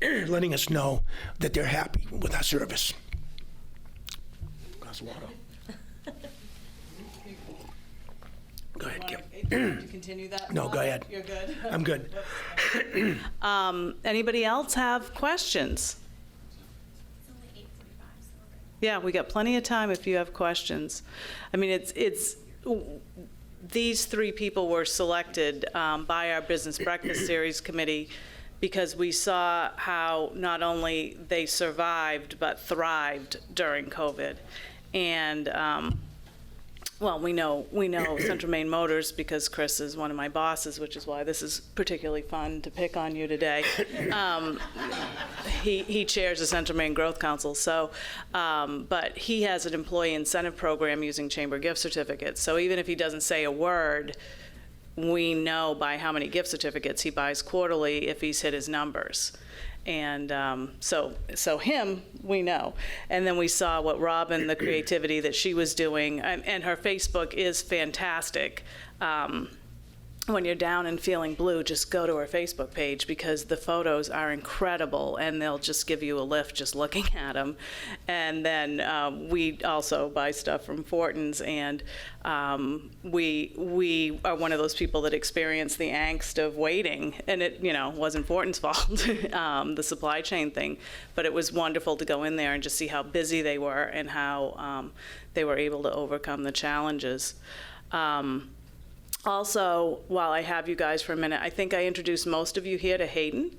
letting us know that they're happy with our service. Glass of water. Go ahead, Kim. To continue that? No, go ahead. You're good? I'm good. Anybody else have questions? Yeah, we got plenty of time if you have questions. I mean, it's these 3 people were selected by our Business Breakfast Series committee because we saw how not only they survived but thrived during COVID. And well, we know Central Maine Motors because Chris is one of my bosses, which is why this is particularly fun to pick on you today. He chairs the Central Maine Growth Council, so, but he has an employee incentive program using chamber gift certificates. So even if he doesn't say a word, we know by how many gift certificates he buys quarterly if he's hit his numbers. And so him, we know. And then we saw what Robin, the creativity that she was doing, and her Facebook is fantastic. When you're down and feeling blue, just go to her Facebook page because the photos are incredible and they'll just give you a lift just looking at them. And then we also buy stuff from Fortin's, and we are one of those people that experience the angst of waiting, and it wasn't Fortin's fault, the supply chain thing, but it was wonderful to go in there and just see how busy they were and how they were able to overcome the challenges. Also, while I have you guys for a minute, I think I introduced most of you here to Hayden.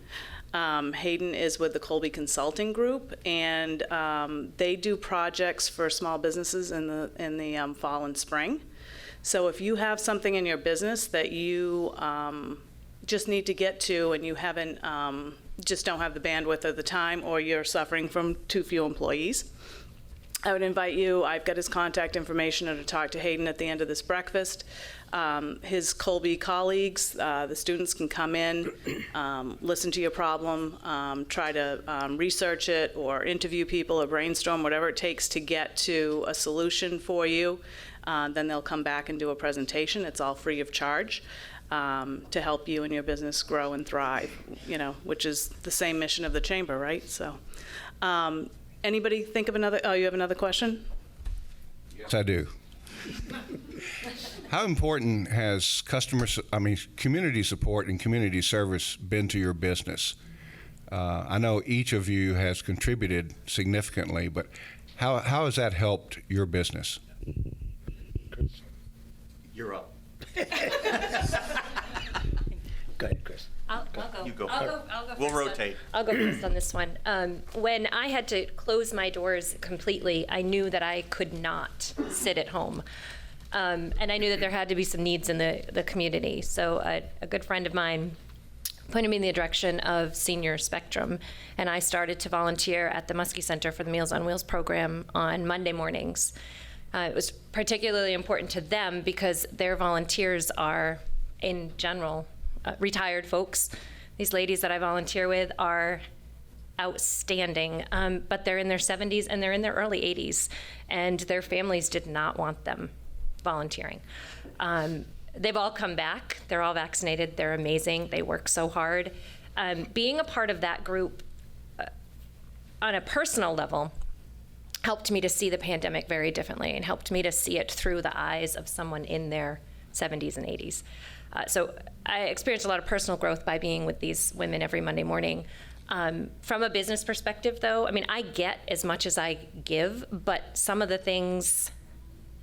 Hayden is with the Colby Consulting Group, and they do projects for small businesses in the fall and spring. So if you have something in your business that you just need to get to and you haven't, just don't have the bandwidth or the time, or you're suffering from too few employees, I would invite you. I've got his contact information to talk to Hayden at the end of this breakfast. His Colby colleagues, the students can come in, listen to your problem, try to research it or interview people or brainstorm, whatever it takes to get to a solution for you. Then they'll come back and do a presentation. It's all free of charge to help you and your business grow and thrive, which is the same mission of the Chamber, right? So. Anybody think of another? Oh, you have another question? Yes, I do. How important has community support and community service been to your business? I know each of you has contributed significantly, but how has that helped your business? You're up. Go ahead, Chris. I'll go. You go I'll first. go We'll first on- rotate. I'll go first on this one. When I had to close my doors completely, I knew that I could not sit at home. And I knew that there had to be some needs in the community. So a good friend of mine pointed me in the direction of Senior Spectrum, and I started to volunteer at the Muskie Center for the Meals on Wheels program on Monday mornings. It was particularly important to them because their volunteers are, in general, retired folks. These ladies that I volunteer with are outstanding, but they're in their 70s and they're in their early 80s, and their families did not want them volunteering. They've all come back. They're all vaccinated. They're amazing. They work so hard. Being a part of that group on a personal level helped me to see the pandemic very differently and helped me to see it through the eyes of someone in their 70s and 80s. So I experienced a lot of personal growth by being with these women every Monday morning. From a business perspective, though, I mean, I get as much as I give, but some of the things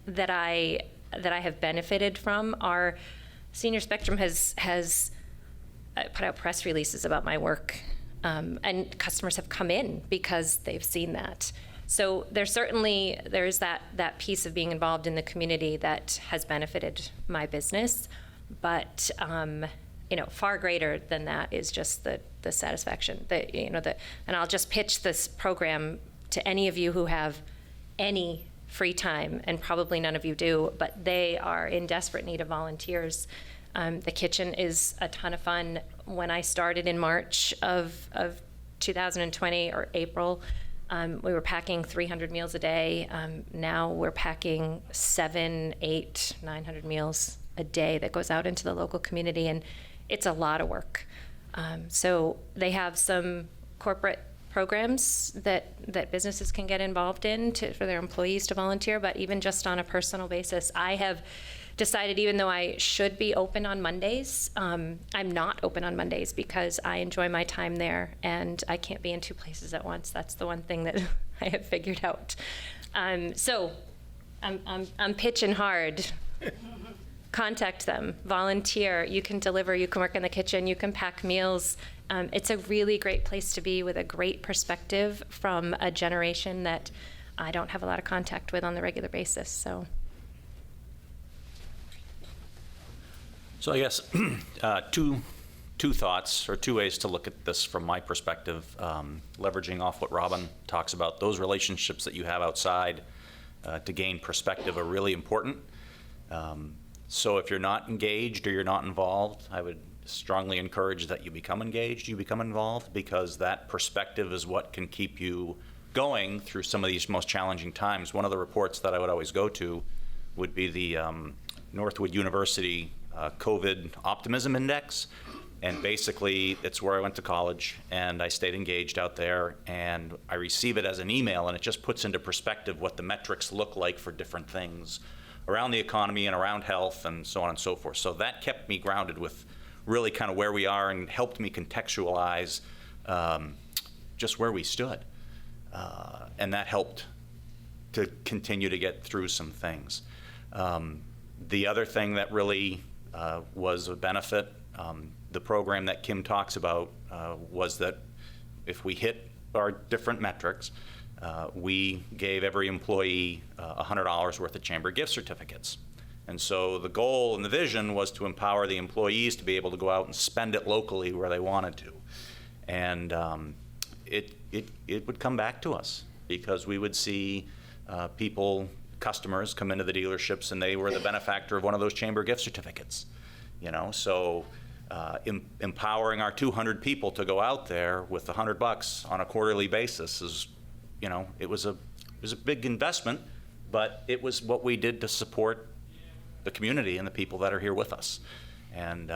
that I have benefited from are Senior Spectrum has put out press releases about my work, and customers have come in because they've seen that. So there's that piece of being involved in the community that has benefited my business, but far greater than that is just the satisfaction. And I'll just pitch this program to any of you who have any free time, and probably none of you do, but they are in desperate need of volunteers. The kitchen is a ton of fun. When I started in March of 2020 or April, we were packing 300 meals a day. Now we're packing 700, 800, 900 meals a day that goes out into the local community, and it's a lot of work. So they have some corporate programs that businesses can get involved in for their employees to volunteer, but even just on a personal basis, I have decided, even though I should be open on Mondays, I'm not open on Mondays because I enjoy my time there and I can't be in two places at once. That's the one thing that I have figured out. So I'm pitching hard. Contact them, volunteer. You can deliver, you can work in the kitchen, you can pack meals. It's a really great place to be with a great perspective from a generation that I don't have a lot of contact with on the regular basis. So I guess two thoughts or two ways to look at this from my perspective, leveraging off what Robin talks about. Those relationships that you have outside to gain perspective are really important. So if you're not engaged or you're not involved, I would strongly encourage that you become engaged, you become involved, because that perspective is what can keep you going through some of these most challenging times. One of the reports that I would always go to would be the Northwood University COVID Optimism Index. And basically, it's where I went to college, and I stayed engaged out there, and I receive it as an email, and it just puts into perspective what the metrics look like for different things around the economy and around health and so on and so forth. So that kept me grounded with really kind of where we are and helped me contextualize just where we stood. And that helped to continue to get through some things. The other thing that really was a benefit, the program that Kim talks about was that if we hit our different metrics, we gave every employee $100 worth of chamber gift certificates. And so the goal and the vision was to empower the employees to be able to go out and spend it locally where they wanted to. And it would come back to us because we would see customers come into the dealerships and they were the benefactor of one of those chamber gift certificates. So empowering our 200 people to go out there with $100 on a quarterly basis is, it was a big investment, but it was what we did to support the community and the people that are here with us. And,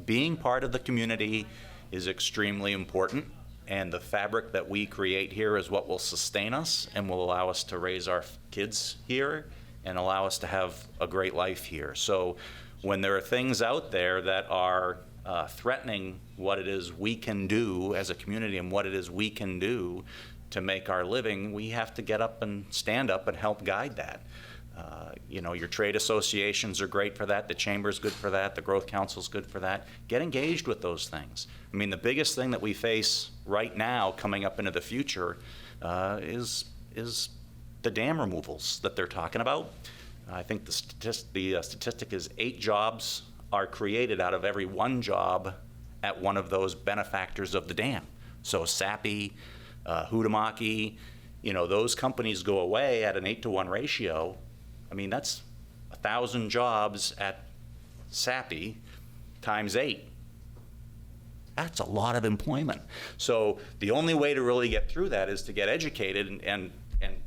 being part of the community is extremely important, and the fabric that we create here is what will sustain us and will allow us to raise our kids here and allow us to have a great life here. So when there are things out there that are threatening what it is we can do as a community and what it is we can do to make our living, we have to get up and stand up and help guide that. Your trade associations are great for that. The chamber's good for that. The Growth Council's good for that. Get engaged with those things. I mean, the biggest thing that we face right now coming up into the future is the dam removals that they're talking about. I think the statistic is 8 jobs are created out of every 1 job at one of those benefactors of the dam. So Sappi, Huhtamaki, those companies go away at an 8-to-1 ratio. I mean, that's 1,000 jobs at Sappi times 8. That's a lot of employment. So the only way to really get through that is to get educated and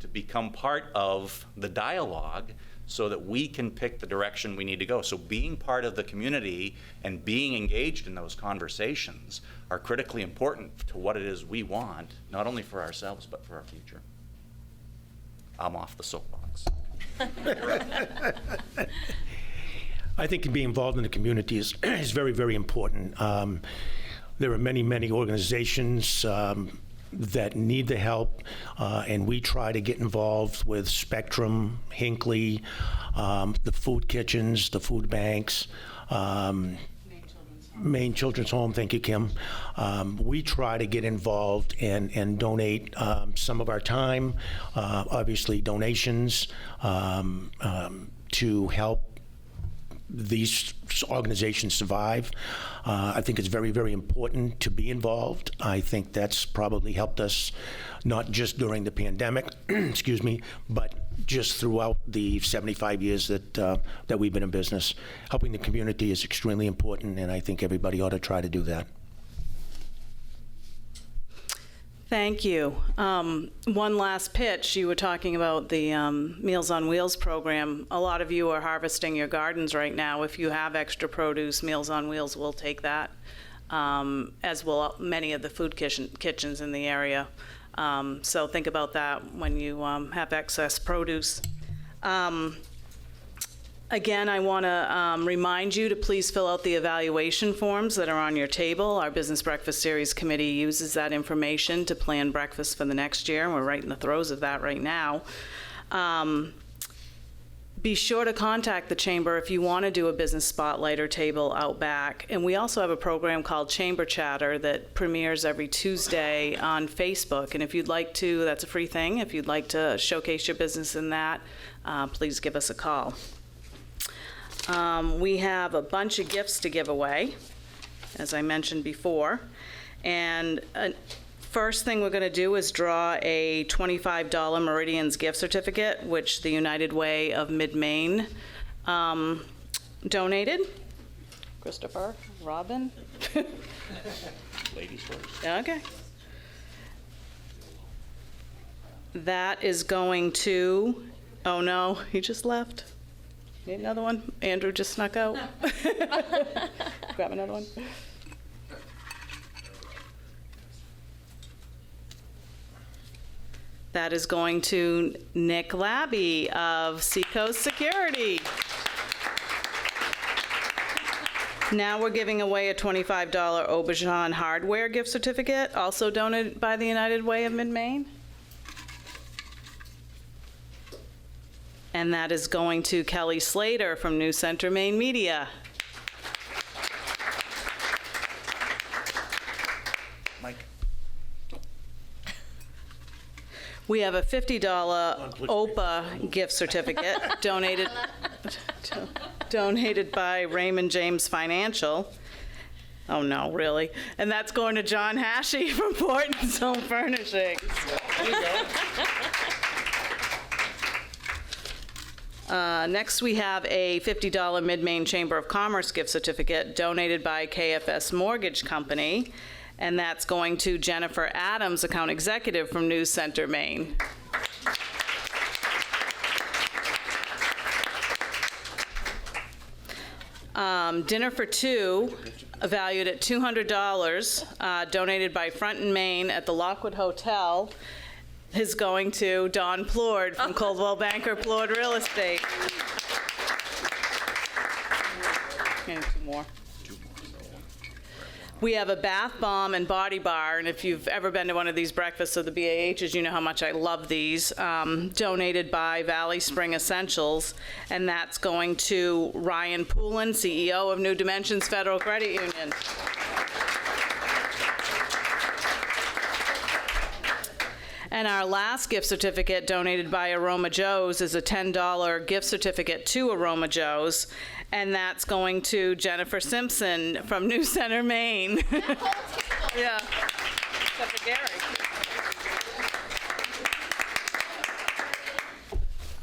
to become part of the dialogue so that we can pick the direction we need to go. So being part of the community and being engaged in those conversations are critically important to what it is we want, not only for ourselves, but for our future. I'm off the soapbox. I think being involved in the community is very, very important. There are many, many organizations that need the help, and we try to get involved with Spectrum, Hinckley, the food kitchens, the food banks, Maine Children's Home, thank you, Kim. We try to get involved and donate some of our time, obviously donations, to help these organizations survive. I think it's very, very important to be involved. I think that's probably helped us not just during the pandemic, excuse me, but just throughout the 75 years that we've been in business. Helping the community is extremely important, and I think everybody ought to try to do that. Thank you. One last pitch. You were talking about the Meals on Wheels program. A lot of you are harvesting your gardens right now. If you have extra produce, Meals on Wheels will take that, as will many of the food kitchens in the area. So think about that when you have excess produce. Again, I want to remind you to please fill out the evaluation forms that are on your table. Our Business Breakfast Series Committee uses that information to plan breakfast for the next year, and we're right in the throes of that right now. Be sure to contact the Chamber if you want to do a business spotlight or table out back. And we also have a program called Chamber Chatter that premieres every Tuesday on Facebook. And if you'd like to, that's a free thing. If you'd like to showcase your business in that, please give us a call. We have a bunch of gifts to give away, as I mentioned before. And first thing we're going to do is draw a $25 Meridian's gift certificate, which the United Way of Mid-Maine donated. Christopher, Robin. Ladies first. Okay. That is going to, oh no, he just left. Need another one? Andrew just snuck out. Grab another one. That is going to Nick Labby of Seacoast Security. Now we're giving away a $25 Aubergine hardware gift certificate, also donated by the United Way of Mid-Maine. And that is going to Kelly Slater from New Center Maine Media. Mike. We have a $50 OPA gift certificate donated by Raymond James Financial. Oh no, really? And that's going to John Hashey from Portland's Home Furnishings. There you go. Next, we have a $50 Mid-Maine Chamber of Commerce gift certificate donated by KFS Mortgage Company, and that's going to Jennifer Adams, account executive from News Center, Maine. Dinner for two, valued at $200, donated by Front and Main at the Lockwood Hotel, is going to Don Plord from Coldwell Banker Plord Real Estate. And two more. We have a bath bomb and body bar, and if you've ever been to one of these breakfasts of the BAHs, you know how much I love these, donated by Valley Spring Essentials, and that's going to Ryan Poulin, CEO of New Dimensions Federal Credit Union. And our last gift certificate donated by Aroma Joe's is a $10 gift certificate to Aroma Joe's, and that's going to Jennifer Simpson from New Center, Maine. Yeah, except for Gary.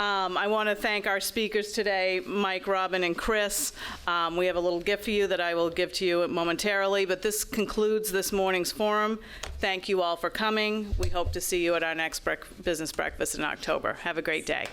I want to thank our speakers today, Mike, Robin, and Chris. We have a little gift for you that I will give to you momentarily, but this concludes this morning's forum. Thank you all for coming. We hope to see you at our next business breakfast in October. Have a great day.